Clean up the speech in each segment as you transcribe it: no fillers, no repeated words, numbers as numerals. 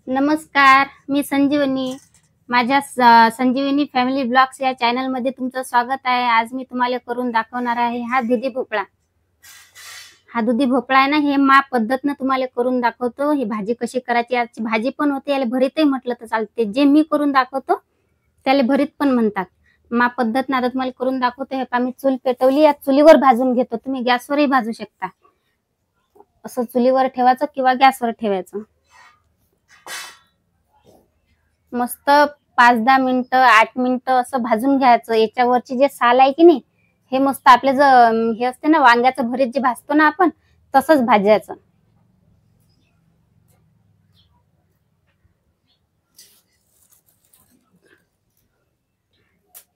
नमस्कार, मी संजीवनी. माझ्या संजीवनी family blogs या चॅनल मध्ये तुमचं स्वागत आहे. आज मी तुम्हाला करून दाखवणार आहे हा दुधी भोपळा. हा दुधी भोपळा आहे ना, हे मा पद्धतनं तुम्हाला करून दाखवतो. ही भाजी कशी करायची, याची भाजी पण होते, याला भरीतही म्हटलं तर चालते. जे मी करून दाखवतो त्याला भरीत पण म्हणतात. मा पद्धतनं आता तुम्हाला करून दाखवतो. हे पहा, मी चूल पेटवली, या चुलीवर भाजून घेतो. तुम्ही गॅसवरही भाजू शकता. असं चुलीवर ठेवायचं किंवा गॅसवर ठेवायचं. मस्त 5-10 मिनिटं 8 मिनिटं असं भाजून घ्यायचं. याच्यावरची जे साल आहे की नाही, हे मस्त आपले हे असते ना वांग्याचं भरीत जे भाजतो ना आपण, तसंच भाजायचं.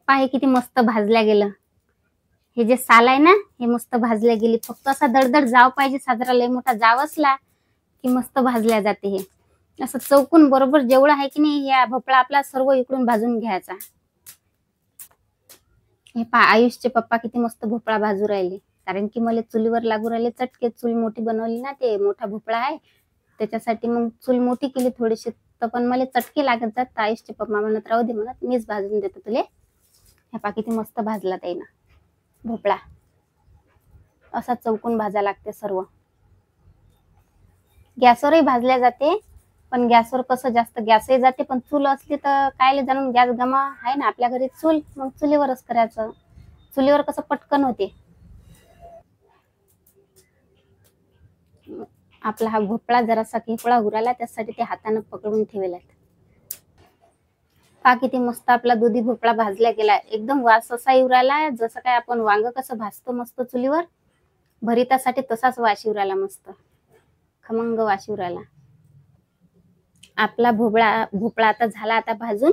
पहा किती मस्त भाजल्या गेलं. हे जे साल आहे ना, हे मस्त भाजल्या गेली. फक्त असा दडदड जाव पाहिजे, साधारण लय मोठा जाव असला की मस्त भाजल्या जाते. हे असं चौकून बरोबर जेवढं आहे की नाही, या भोपळा आपला सर्व इकडून भाजून घ्यायचा. हे पहा, आयुषचे पप्पा किती मस्त भोपळा भाजू राहिले. कारण की मला चुलीवर लागू राहिले चटके. चूल मोठी बनवली ना, ते मोठा भोपळा आहे त्याच्यासाठी मग चूल मोठी केली थोडीशी. तर पण मला चटके लागत जात. आयुषचे पप्पा म्हणत राहू दे, म्हणत मीच भाजून देतो तुले. हे पहा किती मस्त भाजला ताई ना भोपळा. असा चौकून भाजा लागते सर्व. गॅसवरही भाजल्या जाते, पण गॅसवर कसं जास्त गॅसही जाते. पण चूल असली तर कायले जाणून गॅस गमा आहे ना आपल्या घरी चूल, मग चुलीवरच करायचं. चुलीवर कसं पटकन होते. आपला हा भोपळा जरासा केवळा उराला, त्यासाठी ते हाताने पकडून ठेवला. पहा किती मस्त आपला दुधी भोपळा भाजला गेला. एकदम वास असा उराला जसं काय आपण वांग कसं भाजतो मस्त चुलीवर भरितासाठी, तसाच वास उराला. मस्त खमंग वास उराला. आपला भोपळा आता झाला आता भाजून.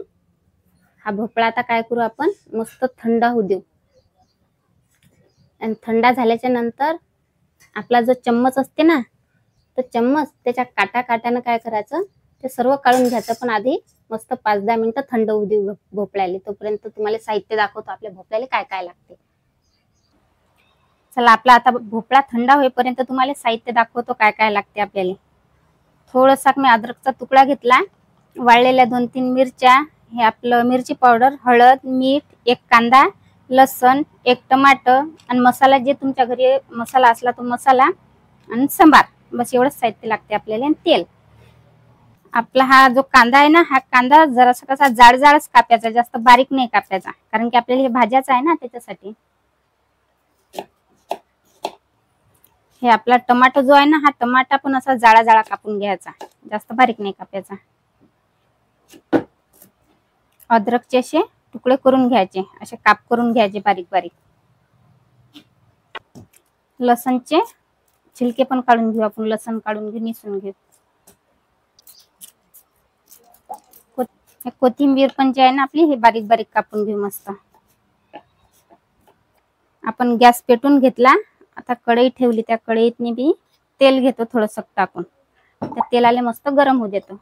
हा भोपळा आता काय करू आपण, मस्त थंड होऊ देऊ. आणि थंडा झाल्याच्या नंतर आपला जो चम्मच असते ना, तर चम्मच त्याच्या काट्यानं काय करायचं, ते सर्व काढून घ्यायचं. पण आधी मस्त 5-10 मिनिटं थंड होऊ देऊ भोपळ्याला. तोपर्यंत तुम्हाला साहित्य दाखवतो आपल्या भोपळ्याला काय काय लागते. चला, आपला आता भोपळा थंड होईपर्यंत तुम्हाला साहित्य दाखवतो काय काय लागते आपल्याला. थोडासा मी अद्रकचा तुकडा घेतला, वाळलेल्या 2-3 मिरच्या, हे आपलं मिरची पावडर, हळद, मीठ, एक कांदा, लसण, एक टमाटर आणि मसाला, जे तुमच्या घरी मसाला असला तो मसाला, आणि संबार. बस एवढंच साहित्य लागते आपल्याला. आणि तेल. आपला हा जो कांदा आहे ना, हा कांदा जरासा कसा जाडच कापायचा, जास्त बारीक नाही कापायचा, कारण की आपल्याला हे भाज्याचं आहे ना त्याच्यासाठी. हे आपला टमाटर जो आहे ना, हा टमाटा पण असा जाडा कापून घ्यायचा, जास्त बारीक नाही कापायचा. अद्रकचे असे तुकडे करून घ्यायचे, असे काप करून घ्यायचे बारीक बारीक. लसणचे छिलके पण काढून घेऊ आपण. लसण काढून घेऊ, निसून घेऊ. कोथिंबीर पण जे आहे ना आपली, हे बारीक बारीक कापून घेऊ मस्त. आपण गॅस पेटून घेतला. आता कढई ठेवली, त्या कढईतनी बी तेल घेतो थोडंसं टाकून. त्या तेलाला मस्त गरम होऊ देतो.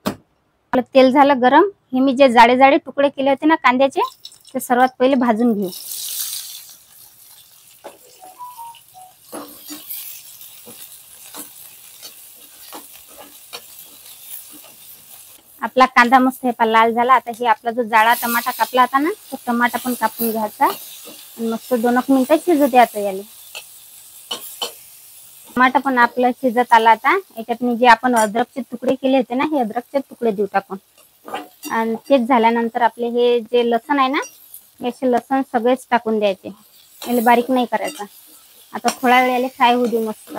आपलं तेल झालं गरम. हे मी जे जाडे तुकडे केले होते ना कांद्याचे, ते सर्वात पहिले भाजून घेऊ. आपला कांदा मस्त हे लाल झाला. आता हे आपला जो जाडा टमाटा कापला होता ना, तो टमाटा पण कापून घ्यायचा आणि मस्त 2-1 मिनिटं शिजू द्यायचं याला. टमाटा पण आपलं शिजत आला. आता याच्यात मी जे आपण अद्रकचे तुकडे केले होते ना, हे अद्रकचे तुकडे देऊ टाकून. आणि तेच झाल्यानंतर आपले हे जे लसण आहे ना, याचे लसण सगळेच टाकून द्यायचे. याला बारीक नाही करायचा. आता थोडा वेळ याला फ्राय होऊ देऊ मस्त.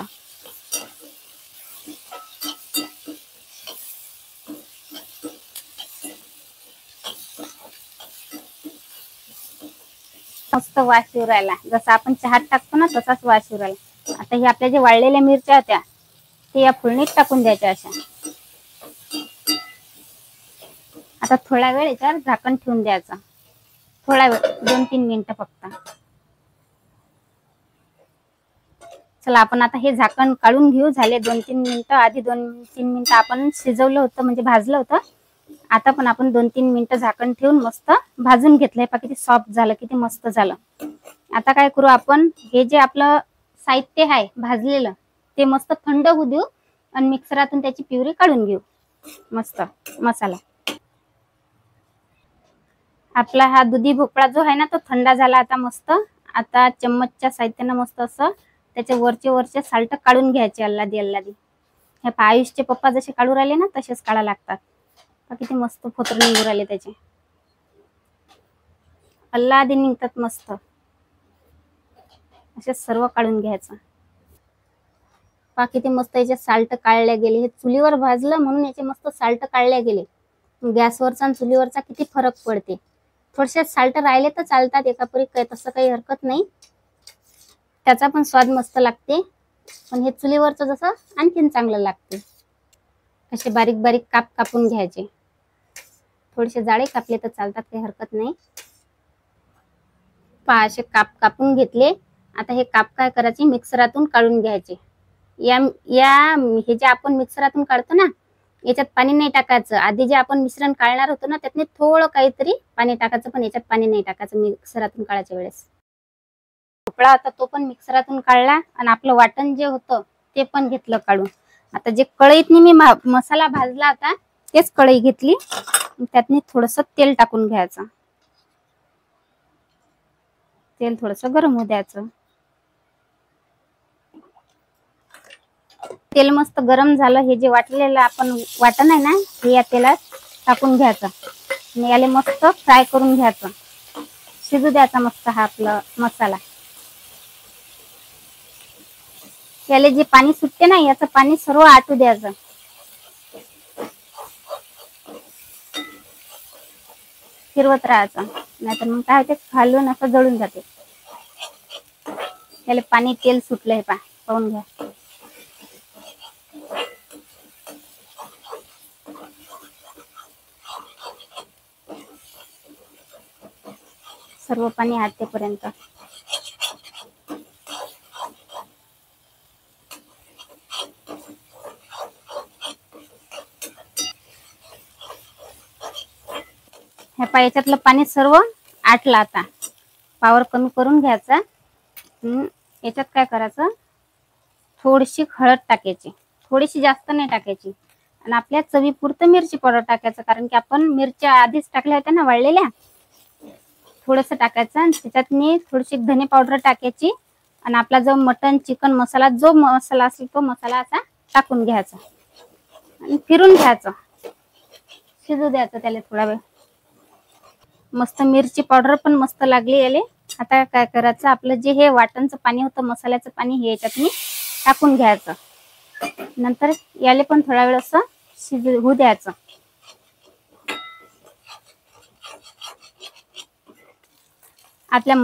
मस्त वास येऊ राहिला. जसं आपण चहात टाकतो ना, तसाच वास येऊ राहिला. आता हे आपल्या जे वाळलेल्या मिरच्या होत्या, ते या फोडणीत टाकून द्यायच्या अशा. आता थोडा वेळ याच्यावर झाकण ठेवून द्यायचं. थोडा वेळ, 2-3 मिनिटं फक्त. चला, आपण आता हे झाकण काढून घेऊ. झाले 2-3 मिनिटं. आधी 2-3 मिनिटं आपण शिजवलं होतं, म्हणजे भाजलं होतं. आता पण आपण 2-3 मिनिटं झाकण ठेवून मस्त भाजून घेतलंय. पहा किती सॉफ्ट झालं, किती मस्त झालं. आता काय करू आपण, हे जे आपलं साहित्य आहे भाजलेलं, ते मस्त थंड होऊ देऊ. आणि मिक्सरातून त्याची प्युरी काढून घेऊ. मस्त मसाला. आपला हा दुधी भोपळा जो आहे ना तो थंड झाला आता मस्त. आता चम्मचच्या साह्याने मस्त असं त्याचे वरचे साल्ट काढून घ्यायचे अल्लादी अल्लादी. हे आयुषचे पप्पा जसे काढू राहिले ना तसेच काढा लागतात. किती मस्त फोतरे निघू राहिले त्याचे. अल्लादी निघतात मस्त. असे सर्व काढून घ्यायचं. किती मस्त याचे साल्ट काढले गेले. हे चुलीवर भाजलं म्हणून याचे मस्त साल्ट काढले गेले. गॅसवरचा आणि चुलीवरचा किती फरक पडते. थोडेसे साल्ट राहिले तर चालतात एकापरी, तसं काही हरकत नाही. त्याचा पण स्वाद मस्त लागते. पण हे चुलीवरचं जसं आणखीन चांगलं लागते. असे बारीक बारीक काप कापून घ्यायचे. थोडेसे जाडे कापले तर चालतात, काही हरकत नाही. असे काप कापून घेतले. आता हे काप काय करायचे मिक्सरातून काढून घ्यायचे. हे जे आपण मिक्सरातून काढतो ना याच्यात पाणी नाही टाकायचं. आधी जे आपण मिश्रण काढणार होतो ना त्यातने थोडं काहीतरी पाणी टाकायचं, पण याच्यात पाणी नाही टाकायचं मिक्सरातून काढायच्या वेळेस. भोपळा आता तो पण मिक्सरातून काढला आणि आपलं वाटण जे होतं ते पण घेतलं काढून. आता जे कढईतनी मी मसाला भाजला होता तेच कढई घेतली. त्यातनी थोडंसं तेल टाकून घ्यायचं. तेल थोडंसं गरम होऊ द्यायचं. तेल मस्त गरम झालं. हे जे वाटलेलं आपण वाटण आहे ना हे या तेलात टाकून घ्यायचं आणि याला मस्त फ्राय करून घ्यायचं. शिजू द्यायचा मस्त हा आपला मसाला. याला जे पाणी सुटते ना याचं पाणी सर्व आटू द्यायचं. फिरवत राहायचं, नाहीतर मग काय होते खालून असं जळून जाते. याला पाणी तेल सुटलंय पाहून घ्या. सर्व पाणी आटेपर्यंत. ह्या याच्यातलं पाणी सर्व आटलं. आता पावर कमी करून घ्यायचा. याच्यात काय करायचं थोडीशी हळद टाकायची. थोडीशी जास्त नाही टाकायची. आणि आपल्या चवीपुरतं मिरची पावडर टाकायचं, कारण की आपण मिरच्या आधीच टाकल्या होत्या ना वाळलेल्या. थोडंसं टाकायचं आणि त्याच्यात थोडीशी धने पावडर टाकायची. आणि आपला जो मटन चिकन मसाला जो मसाला असेल तो मसाला असा टाकून घ्यायचा आणि फिरून घ्यायचं. शिजू द्यायचं त्याला थोडा वेळ. मस्त मिरची पावडर पण मस्त लागली याले. आता काय करायचं आपलं जे हे वाटणचं पाणी होतं मसाल्याचं पाणी हे याच्यात टाकून घ्यायचं. नंतर याले पण थोडा वेळ असं शिजू द्यायचं. आपल्या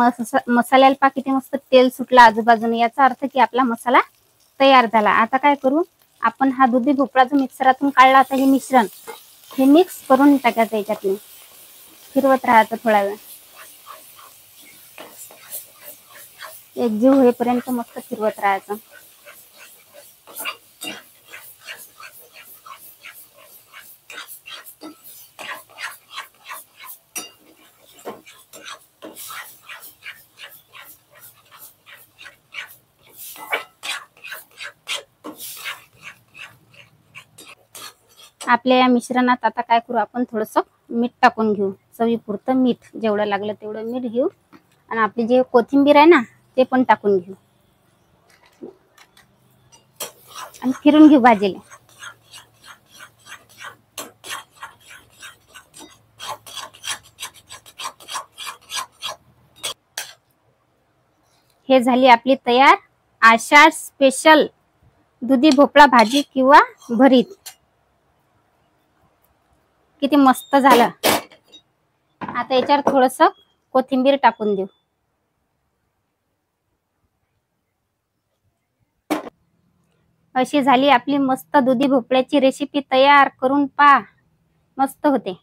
मसाल्याला किती मस्त तेल सुटला आजूबाजूने. याचा अर्थ की आपला मसाला तयार झाला. आता काय करू आपण हा दुधी भोपळा जो मिक्सरातून काढला होता हे मिश्रण हे मिक्स करून टाकायचं याच्यातून. फिरवत राहायचं थोडा वेळ. एकजीव होईपर्यंत मस्त फिरवत राहायचं. आपल्या या मिश्रणात आता काय करू आपण थोडंसं मीठ टाकून घेऊ. चवीपुरतं मीठ, जेवढं लागलं तेवढं मीठ घेऊ. आणि आपली जे कोथिंबीर आहे ना ते पण टाकून घेऊ आणि फिरून घेऊ भाजीला. हे झाली आपली तयार आषाढ स्पेशल दुधी भोपळा भाजी किंवा भरीत. किती मस्त झालं. आता याच्यावर थोडंसं कोथिंबीर टाकून देऊ. अशी झाली आपली मस्त दुधी भोपळ्याची रेसिपी तयार. करून पहा, मस्त होते.